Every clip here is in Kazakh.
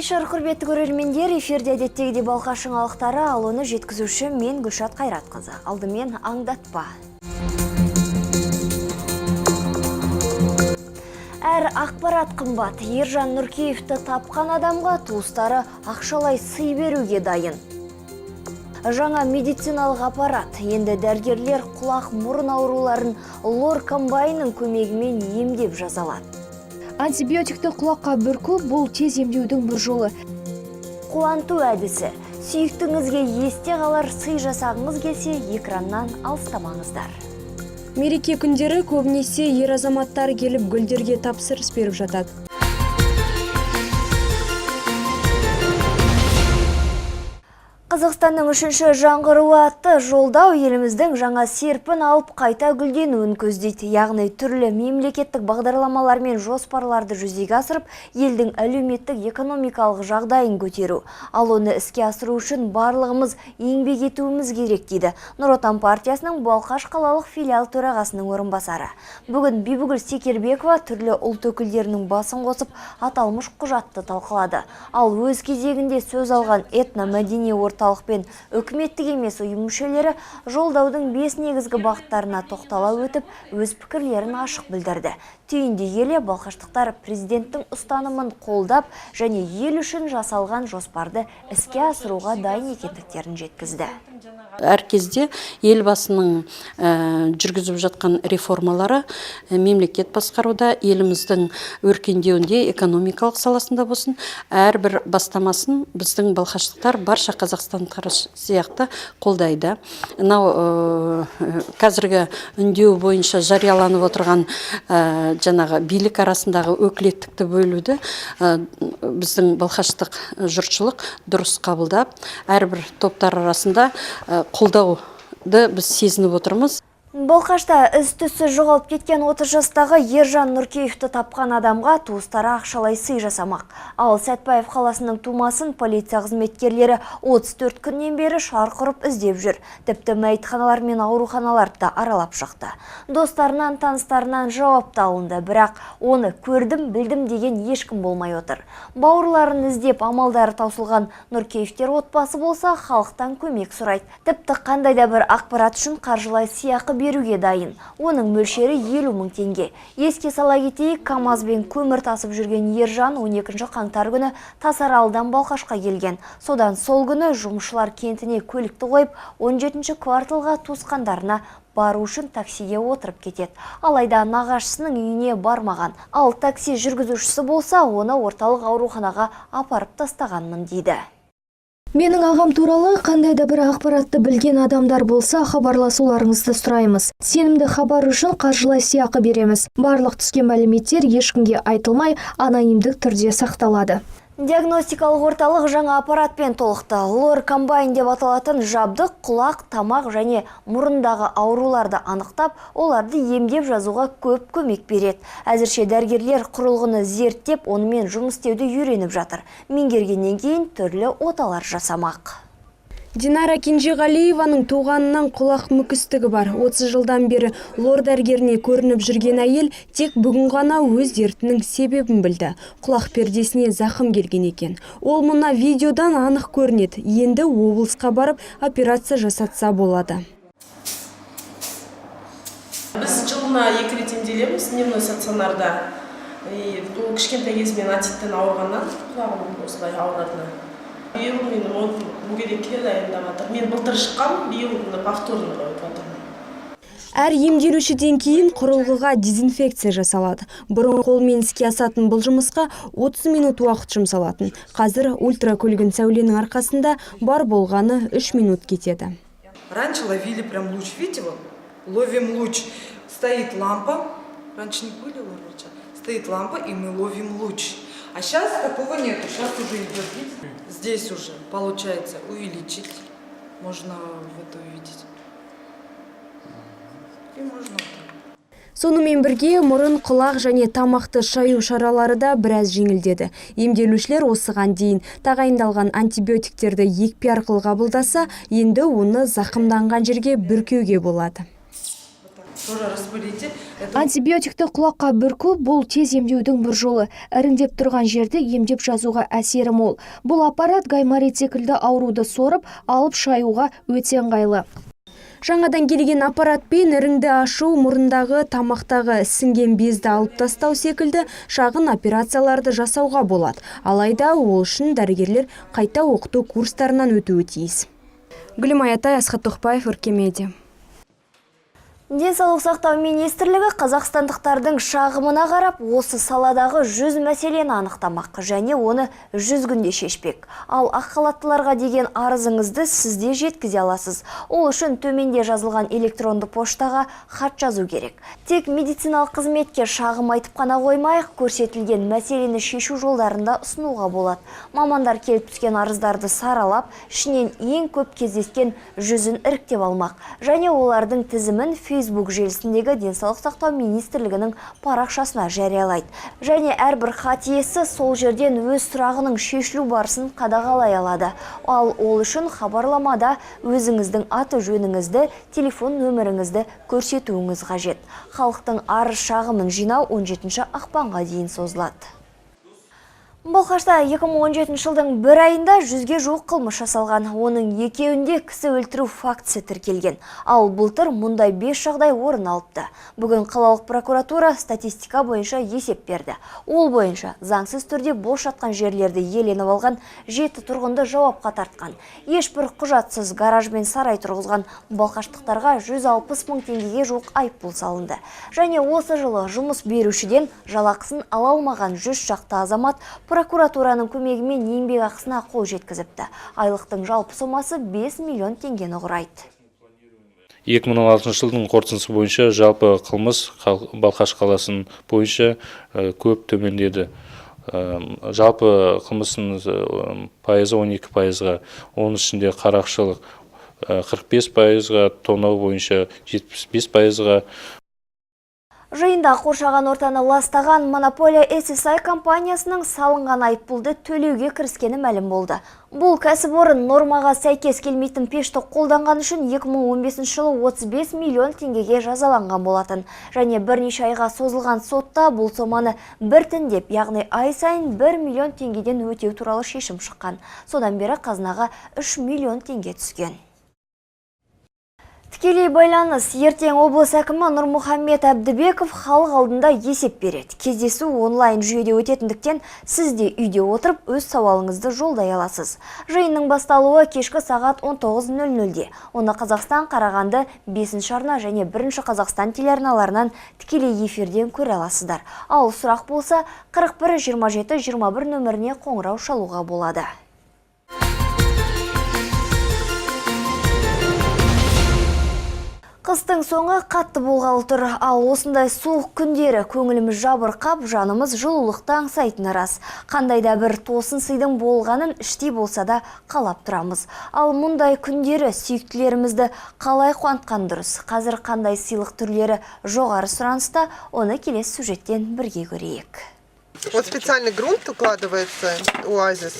кешір құрметті көрермендер, эфирде әдеттегідей балқа шыңалықтары, ал оны жеткізуші мен Гүлшат Қайратқызы. Алдымен аңдатпа. Әр ақпарат қымбат. Ержан Нұркеевті тапқан адамға туыстары ақшалай сый беруге дайын. Жаңа медициналық аппарат. Енді дәрігерлер құлақ мұрын ауруларын лор комбайнның көмегімен емдеп жазалады. Антибиотикті құлаққа бүрку бұл тез емдеудің бір жолы. Қуанту әдісі. Сүйіктіңізге есте қалар сый жасағыңыз келсе, экраннан алыстамаңыздар. Мереке күндері көбінесе ер азаматтар келіп гүлдерге тапсырыс беріп жатады. Қазақстанның үшінші жаңғыруы атты жолдау еліміздің жаңа серпін алып қайта гүлденуін көздейді. Яғни түрлі мемлекеттік бағдарламалар мен жоспарларды жүзеге асырып, елдің әлеуметтік экономикалық жағдайын көтеру. Ал оны іске асыру үшін барлығымыз еңбек етуіміз керек дейді Нұр Отан партиясының Балқаш қалалық филиал төрағасының орынбасары. Бүгін Бибігүл Секербекова түрлі ұлт өкілдерінің басын қосып, аталмыш құжатты талқылады. Ал өз кезегінде сөз алған этномәдени орталық пен үкіметтік емес ұйым мүшелері жолдаудың 5 негізгі бағыттарына тоқтала өтіп, өз пікірлерін ашық білдірді. Түйінде келе балқаштықтар президенттің ұстанымын қолдап және ел үшін жасалған жоспарды іске асыруға дайын екендіктерін жеткізді. Әр кезде елбасының жүргізіп жатқан реформалары мемлекет басқаруда, еліміздің өркендеуінде, экономикалық саласында болсын, әрбір бастамасын біздің балқаштықтар барша қазақстандықтар сияқты қолдайды. Қазіргі үндеу бойынша жарияланып отырған жаңағы билік арасындағы өкілеттікті бөлуді біздің балқаштық жұртшылық дұрыс қабылдап, әрбір топтар арасында қолдауды біз сезініп отырмыз. Балқашта із-түссіз жоғалып кеткен 30 жастағы Ержан Нұркеевті тапқан адамға туыстары ақшалай сый жасамақ. Ал Сәтпаев қаласының тумасын полиция қызметкерлері 34 күннен бері шарқ ұрып іздеп жүр. Тіпті мәйітханалар мен ауруханаларды аралап шықты. Достарынан, таныстарынан жауап алынды, бірақ оны көрдім, білдім деген ешкім болмай отыр. Бауырларын іздеп амалдары таусылған Нұркеевтер отбасы болса, халықтан көмек сұрайды. Тіпті қандай да бір ақпарат үшін қаржылай сыйақы беруге дайын. Оның мөлшері 50 мың теңге. Еске сала кетейік, КамАЗ бен көмір тасып жүрген Ержан 12 қаңтар күні Тасаралдан Балқашқа келген. Содан сол күні жұмысшылар кентіне көлікті қойып, 17 кварталға туысқандарына бару үшін таксиге отырып кетеді. Алайда нағашысының үйіне бармаған. Ал такси жүргізушісі болса, оны орталық ауруханаға апарып тастағанмын дейді. Менің ағам туралы қандай да бір ақпаратты білген адамдар болса, хабарласуларыңызды сұраймыз. Сенімді хабар үшін қаржылай сыйақы береміз. Барлық түскен мәліметтер ешкімге айтылмай, анонимдік түрде сақталады. Диагностикалық орталық жаңа аппаратпен толықты. Лор комбайн деп аталатын жабдық құлақ, тамақ және мұрындағы ауруларды анықтап, оларды емдеп жазуға көп көмек береді. Әзірше дәрігерлер құрылғыны зерттеп, онымен жұмыс істеуді үйреніп жатыр. Меңгергеннен кейін түрлі оталар жасамақ. Динара Кенжеғалиеваның туғанынан құлақ мүкістігі бар. 30 жылдан бері лор дәрігеріне көрініп жүрген әйел тек бүгін ғана өз дертінің себебін білді. Құлақ пердесіне зақым келген екен. Ол мұна видеодан анық көрінеді. Енді облысқа барып операция жасатса болады. Біз жылына 2 рет емделеміз дневной стационарда. Ол кішкентай кезімнен отиттен ауырғаннан құлағым осылай ауырады. Биыл мен мүгедекке дайындап жатыр. Мен былтыр шыққам, биыл повторно қойып жатырмын. Әр емделушіден кейін құрылғыға дезинфекция жасалады. Бұрын қолмен іске асатын бұл жұмысқа 30 минут уақыт жұмсалатын. Қазір ультракүлгін сәуленің арқасында бар болғаны 3 минут кетеді. Раньше ловили прям луч, видите, вот, ловим луч. Стоит лампа, раньше не были ловить, стоит лампа и мы ловим луч. А сейчас такого нету, сейчас уже идет, видите? Здесь уже получается увеличить, можно вот увидеть. И можно Сонымен бірге мұрын, құлақ және тамақты шаю шаралары да біраз жеңілдеді. Емделушілер осыған дейін тағайындалған антибиотиктерді екпе арқылы қабылдаса, енді оны зақымданған жерге бүркеуге болады. Тоже распылите. Антибиотикті құлаққа бүрку бұл тез емдеудің бір жолы. Іріңдеп тұрған жерді емдеп жазуға әсері мол. Бұл аппарат гайморит секілді ауруды сорып, алып шаюға өте ыңғайлы. Жаңадан келген аппаратпен іріңді ашу, мұрындағы, тамақтағы сіңген безді алып тастау секілді шағын операцияларды жасауға болады. Алайда ол үшін дәрігерлер қайта оқыту курстарынан өтуі тиіс. Гүлім Аятай, Асхат Тоқбаев, Өркемедиа. Денсаулық сақтау министрлігі қазақстандықтардың шағымына қарап, осы саладағы 100 мәселені анықтамақ және оны 100 күнде шешпек. Ал ақ халаттыларға деген арызыңызды сізде жеткізе аласыз. Ол үшін төменде жазылған электронды поштаға хат жазу керек. Тек медициналық қызметке шағым айтып қана қоймайық, көрсетілген мәселені шешу жолдарында ұсынуға болады. Мамандар келіп түскен арыздарды саралап, ішінен ең көп кездескен 100-ін іріктеп алмақ. Және олардың тізімін Facebook желісіндегі денсаулық сақтау министрлігінің парақшасына жариялайды. Және әрбір хат иесі сол жерден өз сұрағының шешілу барысын қадағалай алады. Ал ол үшін хабарламада өзіңіздің аты жөніңізді, телефон нөміріңізді көрсетуіңіз қажет. Халықтың арыз шағымын жинау 17 ақпанға дейін созылады. Балқашта 2017 жылдың бір айында 100-ге жуық қылмыс жасалған. Оның екеуінде кісі өлтіру фактісі тіркелген. Ал былтыр мұндай 5 жағдай орын алыпты. Бүгін қалалық прокуратура статистика бойынша есеп берді. Ол бойынша заңсыз түрде бос жатқан жерлерді иеленіп алған 7 тұрғынды жауапқа тартқан. Ешбір құжатсыз гараж бен сарай тұрғызған балқаштықтарға 160 мың теңгеге жуық айыппұл салынды. Және осы жылы жұмыс берушіден жалақысын ала алмаған 100 шақты азамат прокуратураның көмегімен еңбек ақысына қол жеткізіпті. Айлықтың жалпы сомасы 5 миллион теңгені құрайды. 2016 жылдың қорытындысы бойынша жалпы қылмыс Балқаш қаласының бойынша көп төмендеді. Жалпы қылмысының пайызы 12%-ға, оның ішінде қарақшылық 45%-ға, тонау бойынша 75%-ға. Жиында қоршаған ортаны ластаған монополия SSI компаниясының салынған айыппұлды төлеуге кіріскені мәлім болды. Бұл кәсіпорын нормаға сәйкес келмейтін пешті қолданған үшін 2015 жылы 35 миллион теңгеге жазаланған болатын. Және бірнеше айға созылған сотта бұл соманы біртіндеп, яғни ай сайын 1 миллион теңгеден өтеу туралы шешім шыққан. Содан бері қазынаға 3 миллион теңге түскен. Тікелей байланыс. Ертең облыс әкімі Нұрмұхаммед Әбдібеков халық алдында есеп береді. Кездесу онлайн жүйеде өтетіндіктен сіз де үйде отырып өз сауалыңызды жолдай аласыз. Жиынның басталуы кешкі сағат 19:00-де. Оны Қазақстан, Қарағанды, 5 арна және 1 Қазақстан телеарналарынан тікелей эфирден көре аласыздар. Ал сұрақ болса 41 27 21 нөміріне қоңырау шалуға болады. Қыстың соңы қатты болғалы тұр, ал осындай суық күндері көңіліміз жабырқап, жанымыз жылулықты аңсайтыны рас. Қандайда бір тосын сыйдың болғанын іштей болса да қалап тұрамыз. Ал мұндай күндері сүйіктілерімізді қалай қуантқан дұрыс? Қазір қандай сыйлық түрлері жоғары сұраныста, оны келесі сюжеттен бірге көрейік. Вот специальный грунт укладывается, оазис,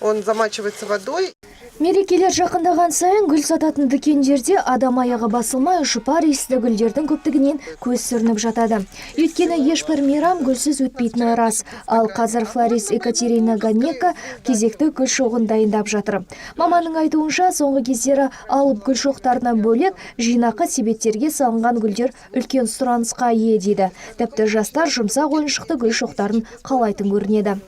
он замачивается водой. Мерекелер жақындаған сайын гүл сататын дүкендерде адам аяғы басылмай жұпар иісті гүлдердің көптігінен көз сүрініп жатады. Өйткені ешбір мейрам гүлсіз өтпейтіні рас. Ал қазір флорист Екатерина Ганека кезекті гүл шоғын дайындап жатыр. Маманың айтуынша соңғы кездері алып гүл шоқтарынан бөлек жинақы себеттерге салынған гүлдер үлкен сұранысқа ие дейді. Тіпті жастар жұмсақ ойыншықты гүл шоқтарын қалайтын көрінеді.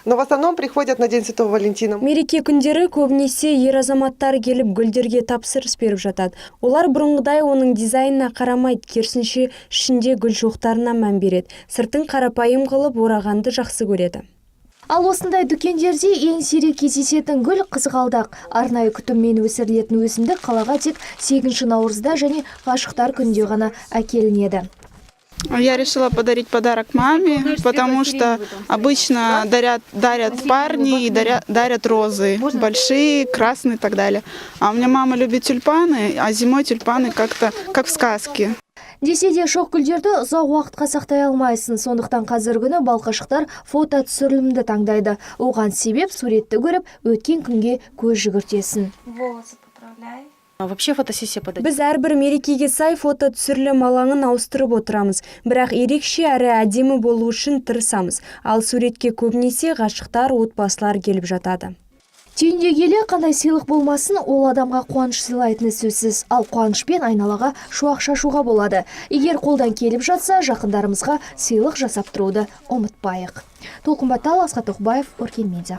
Но в основном приходят на День Святого Валентина. Мереке күндері көбінесе ер азаматтар келіп гүлдерге тапсырыс беріп жатады. Олар бұрынғыдай оның дизайнына қарамайды, керісінше ішінде гүл шоқтарына мән береді. Сыртын қарапайым қылып орағанды жақсы көреді. Ал осындай дүкендерде ең сирек кездесетін гүл қызғалдақ. Арнайы күтіммен өсірілетін өсімдік қалаға тек 8 наурызда және ғашықтар күнде ғана әкелінеді. Я решила подарить подарок маме, потому что обычно дарят парни и дарят розы, большие, красные и так далее. А у меня мама любит тюльпаны, а зимой тюльпаны как-то как в сказке. Десе де шоқ гүлдерді ұзақ уақытқа сақтай алмайсың. Сондықтан қазір күні балқашықтар фото түсірілімді таңдайды. Оған себеп суретті көріп өткен күнге көз жүгіртесің. Волосы поправляй. Вообще фотосессия подать. Біз әрбір мерекеге сай фото түсірілім алаңын ауыстырып отырамыз. Бірақ ерекше әрі әдемі болу үшін тырысамыз. Ал суретке көбінесе ғашықтар, отбасылар келіп жатады. Түйінде келе қандай сыйлық болмасын, ол адамға қуаныш сыйлайтыны сөзсіз. Ал қуанышпен айналаға шуақ шашуға болады. Егер қолдан келіп жатса, жақындарымызға сыйлық жасап тұруды ұмытпайық. Толқынбатал, Асқат Тоқбаев, Өркен Медиа.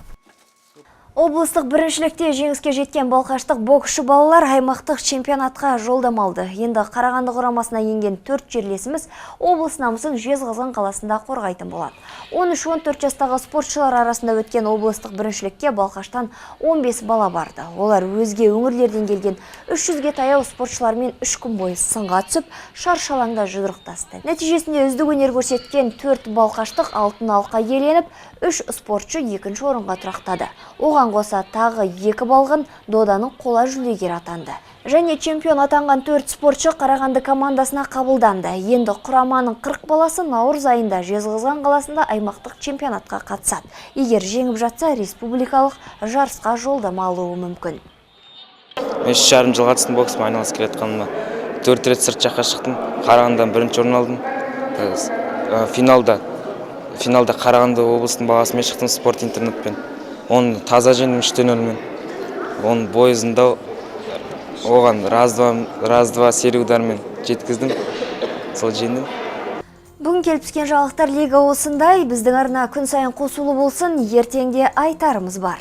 Облыстық біріншілікте жеңіске жеткен балқаштық боксшы балалар аймақтық чемпионатқа жолдама алды. Енді Қарағанды құрамасына енген 4 жерлесіміз облыс намысын Жезқазған қаласында қорғайтын болады. 13-14 жастағы спортшылар арасында өткен облыстық біріншілікке Балқаштан 15 бала барды. Олар өзге өңірлерден келген 300-ге таяу спортшылармен 3 күн бойы сынға түсіп, шаршы алаңда жұдырықтасты. Нәтижесінде үздік өнер көрсеткен 4 балқаштық алтын алқа иеленіп, 3 спортшы 2-ші орынға тұрақтады. Оған қоса тағы 2 балғын доданың қола жүлдегері атанды. Және чемпион атанған 4 спортшы Қарағанды командасына қабылданды. Енді құраманың 40 баласы наурыз айында Жезқазған қаласында аймақтық чемпионатқа қатысады. Егер жеңіп жатса, республикалық жарысқа жолдама алуы мүмкін. Мен 3,5 жыл қатыстым боксыма айналысып келе жатқаныма. 4 рет сырт жаққа шықтым. Қарағандыдан 1-ші орын алдым. Финалда Қарағанды облысының бағасымен шықтым спорт интернетпен. Оны таза жеңдім 3-0-мен. Оның бойызында оған раз-два серудармен жеткіздім. Сол жеңдім. Бүгін келіп түскен жаңалықтар лига осындай. Біздің арна күн сайын қосулы болсын. Ертеңде айтарымыз бар.